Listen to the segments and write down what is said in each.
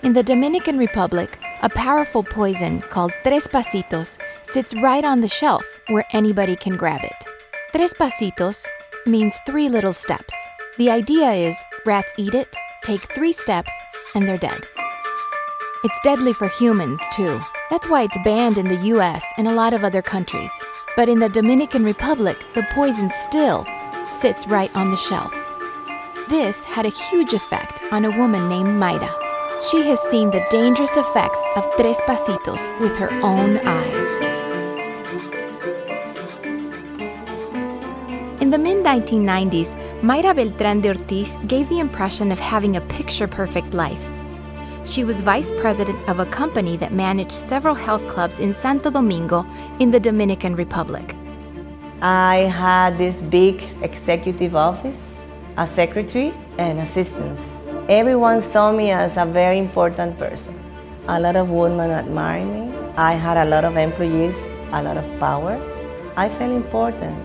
In the Dominican Republic, a powerful poison called tres pasitos sits right on the shelf where anybody can grab it. Tres pasitos means 3 little steps. The idea is rats eat it, take 3 steps, and they're dead. It's deadly for humans, too. That's why it's banned in the US and a lot of other countries. But in the Dominican Republic, the poison still sits right on the shelf. This had a huge effect on a woman named Mayra. She has seen the dangerous effects of tres pasitos with her own eyes. In the mid-1990s, Mayra de Ortiz gave the impression of having a picture-perfect life. She was vice president of a company that managed several health clubs in Santo Domingo in the Dominican Republic. I had this big executive office, a secretary, and assistants. Everyone saw me as a very important person. A lot of women admired me. I had a lot of employees, a lot of power. I felt important,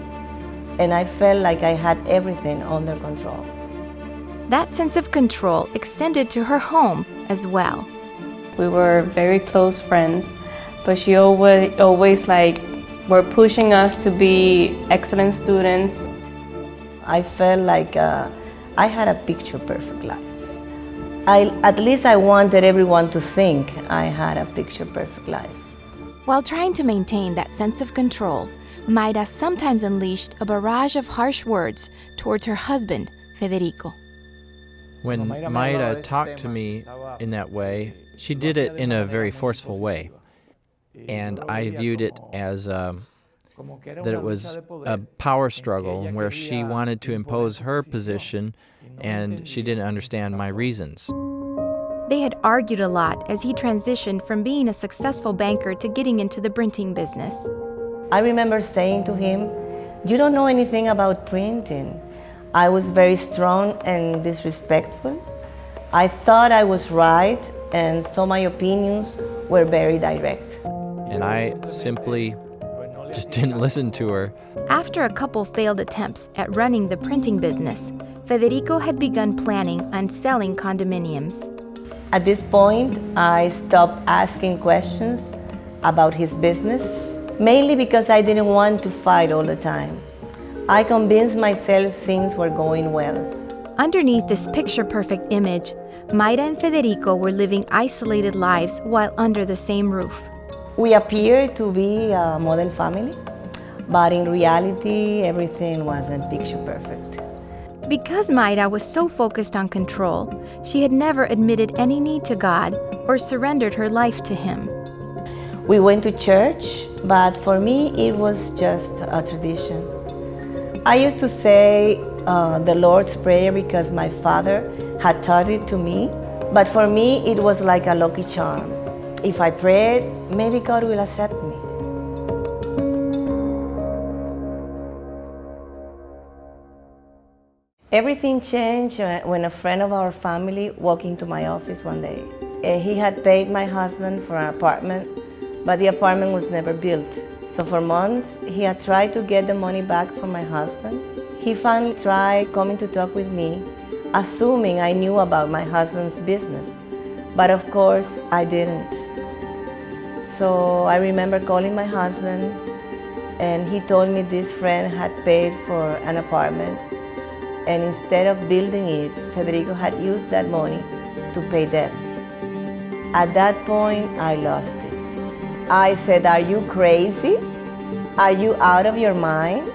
and I felt like I had everything under control. That sense of control extended to her home as well. We were very close friends, but she always were pushing us to be excellent students. I felt like I had a picture-perfect life. At least I wanted everyone to think I had a picture-perfect life. While trying to maintain that sense of control, Mayra sometimes unleashed a barrage of harsh words towards her husband, Federico. When Mayra talked to me in that way, she did it in a very forceful way. And I viewed it as that it was a power struggle where she wanted to impose her position and she didn't understand my reasons. They had argued a lot as he transitioned from being a successful banker to getting into the printing business. I remember saying to him, "You don't know anything about printing." I was very strong and disrespectful. I thought I was right, and so my opinions were very direct. And I simply just didn't listen to her. After a couple failed attempts at running the printing business, Federico had begun planning on selling condominiums. At this point, I stopped asking questions about his business, mainly because I didn't want to fight all the time. I convinced myself things were going well. Underneath this picture-perfect image, Mayra and Federico were living isolated lives while under the same roof. We appeared to be a model family, but in reality, everything wasn't picture-perfect. Because Mayra was so focused on control, she had never admitted any need to God or surrendered her life to Him. We went to church, but for me, it was just a tradition. I used to say the Lord's Prayer because my father had taught it to me, but for me it was like a lucky charm. If I prayed, maybe God will accept me. Everything changed when a friend of our family walked into my office one day. He had paid my husband for an apartment, but the apartment was never built. So for months, he had tried to get the money back from my husband. He finally tried coming to talk with me, assuming I knew about my husband's business. But of course, I didn't. So I remember calling my husband, and he told me this friend had paid for an apartment, and instead of building it, Federico had used that money to pay debts. At that point, I lost it. I said, "Are you crazy? Are you out of your mind?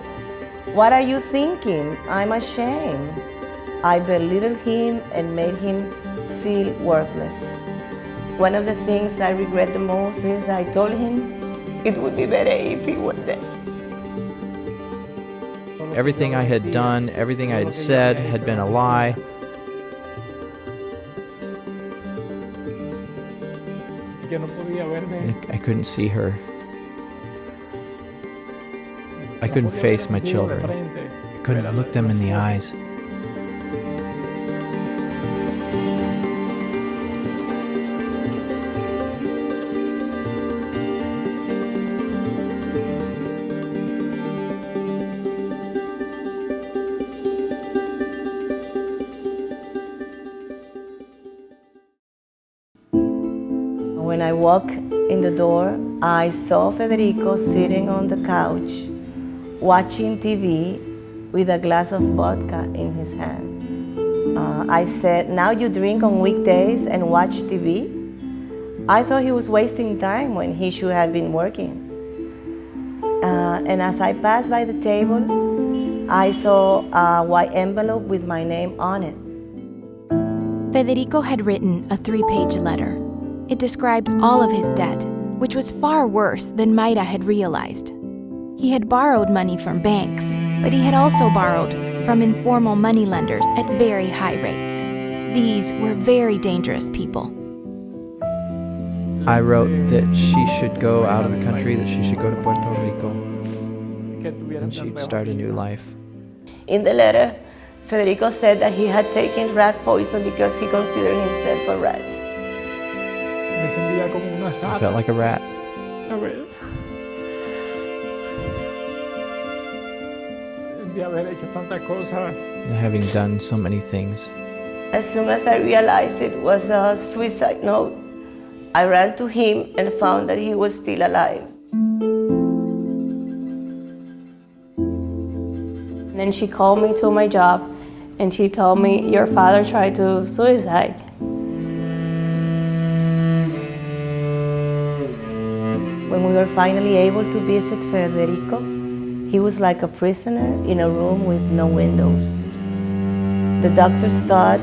What are you thinking? I'm ashamed." I belittled him and made him feel worthless. One of the things I regret the most is I told him it would be better if he were dead. Everything I had done, everything I had said had been a lie. And I couldn't see her. I couldn't face my children. I couldn't look them in the eyes. When I walked in the door, I saw Federico sitting on the couch, watching TV with a glass of vodka in his hand. I said, "Now you drink on weekdays and watch TV?" I thought he was wasting time when he should have been working. And as I passed by the table, I saw a white envelope with my name on it. Federico had written a 3-page letter. It described all of his debt, which was far worse than Mayra had realized. He had borrowed money from banks, but he had also borrowed from informal moneylenders at very high rates. These were very dangerous people. I wrote that she should go out of the country, that she should go to Puerto Rico, and she'd start a new life. In the letter, Federico said that he had taken rat poison because he considered himself a rat. I felt like a rat. Having done so many things. As soon as I realized it was a suicide note, I ran to him and found that he was still alive. And then she called me to my job and she told me, "Your father tried to suicide." When we were finally able to visit Federico, he was like a prisoner in a room with no windows. The doctors thought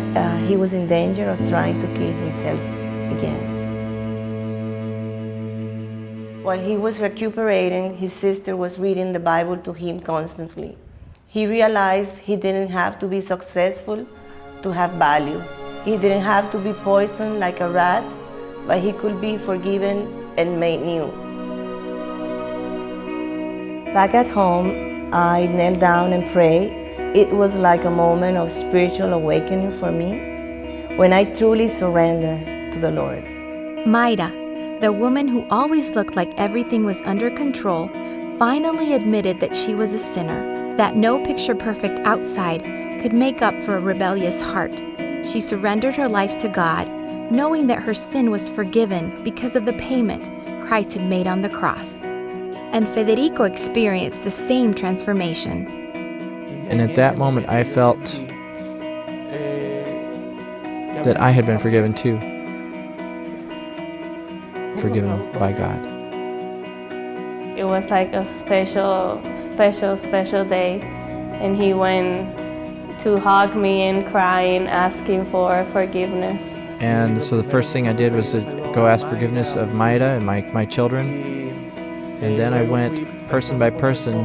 he was in danger of trying to kill himself again. While he was recuperating, his sister was reading the Bible to him constantly. He realized he didn't have to be successful to have value. He didn't have to be poisoned like a rat, but he could be forgiven and made new. Back at home, I knelt down and prayed. It was like a moment of spiritual awakening for me when I truly surrendered to the Lord. Mayra, the woman who always looked like everything was under control, finally admitted that she was a sinner, that no picture-perfect outside could make up for a rebellious heart. She surrendered her life to God, knowing that her sin was forgiven because of the payment Christ had made on the cross. And Federico experienced the same transformation. And at that moment, I felt that I had been forgiven too. Forgiven by God. It was like a special day. And he went to hug me and crying, asking for forgiveness. And so the first thing I did was to go ask forgiveness of Mayra and my children. And then I went person by person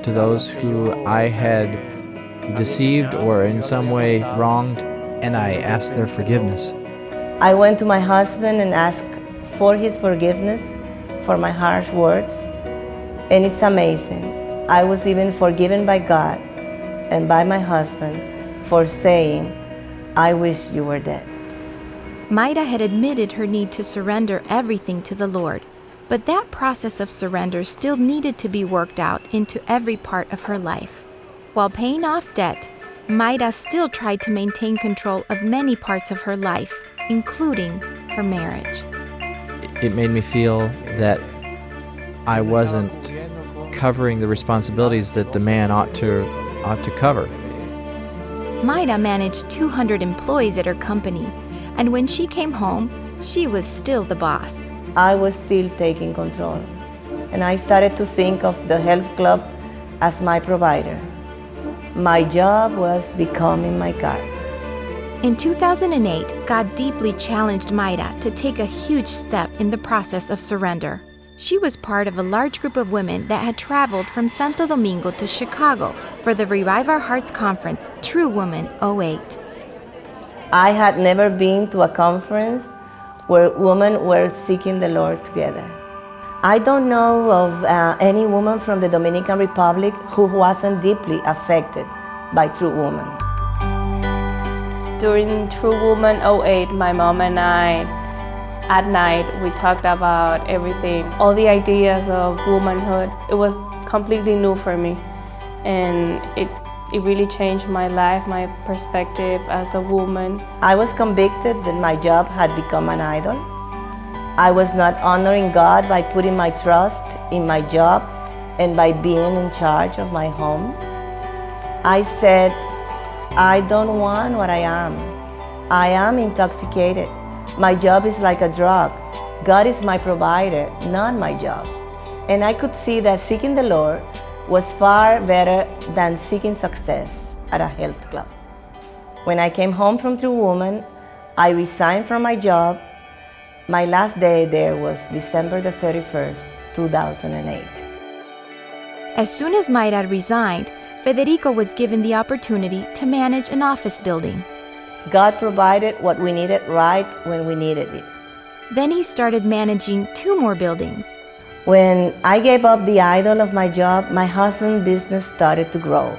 to those who I had deceived or in some way wronged, and I asked their forgiveness. I went to my husband and asked for his forgiveness for my harsh words, and it's amazing. I was even forgiven by God and by my husband for saying, "I wish you were dead." Mayra had admitted her need to surrender everything to the Lord, but that process of surrender still needed to be worked out into every part of her life. While paying off debt, Mayra still tried to maintain control of many parts of her life, including her marriage. It made me feel that I wasn't covering the responsibilities that the man ought to cover. Mayra managed 200 employees at her company, and when she came home, she was still the boss. I was still taking control, and I started to think of the health club as my provider. My job was becoming my God. In 2008, God deeply challenged Mayra to take a huge step in the process of surrender. She was part of a large group of women that had traveled from Santo Domingo to Chicago for the Revive Our Hearts conference, True Woman 08. I had never been to a conference where women were seeking the Lord together. I don't know of any woman from the Dominican Republic who wasn't deeply affected by True Woman. During True Woman 08, my mom and I, at night, we talked about everything, all the ideas of womanhood. It was completely new for me, and it really changed my life, my perspective as a woman. I was convicted that my job had become an idol, I was not honoring God by putting my trust in my job and by being in charge of my home. I said, I don't want what I am. I am intoxicated. My job is like a drug. God is my provider, not my job. And I could see that seeking the Lord was far better than seeking success at a health club. When I came home from True Woman, I resigned from my job. My last day there was December the 31st, 2008. As soon as Mayra resigned, Federico was given the opportunity to manage an office building. God provided what we needed right when we needed it. Then he started managing 2 more buildings. When I gave up the idol of my job, my husband's business started to grow.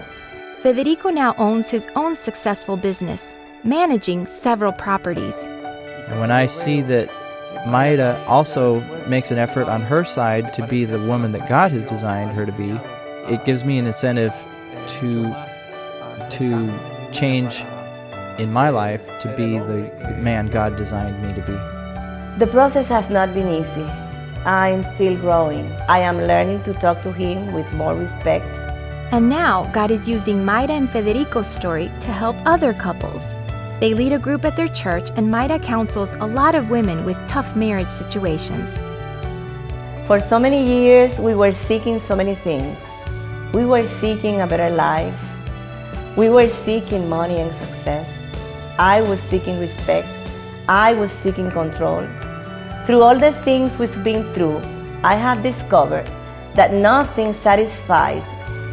Federico now owns his own successful business, managing several properties. And when I see that Mayra also makes an effort on her side to be the woman that God has designed her to be, it gives me an incentive to change in my life to be the man God designed me to be. The process has not been easy. I'm still growing. I am learning to talk to him with more respect. And now God is using Mayra and Federico's story to help other couples. They lead a group at their church, and Mayra counsels a lot of women with tough marriage situations. For so many years, we were seeking so many things. We were seeking a better life. We were seeking money and success. I was seeking respect. I was seeking control. Through all the things we've been through, I have discovered that nothing satisfies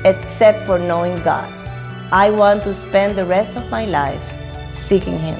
except for knowing God. I want to spend the rest of my life seeking Him.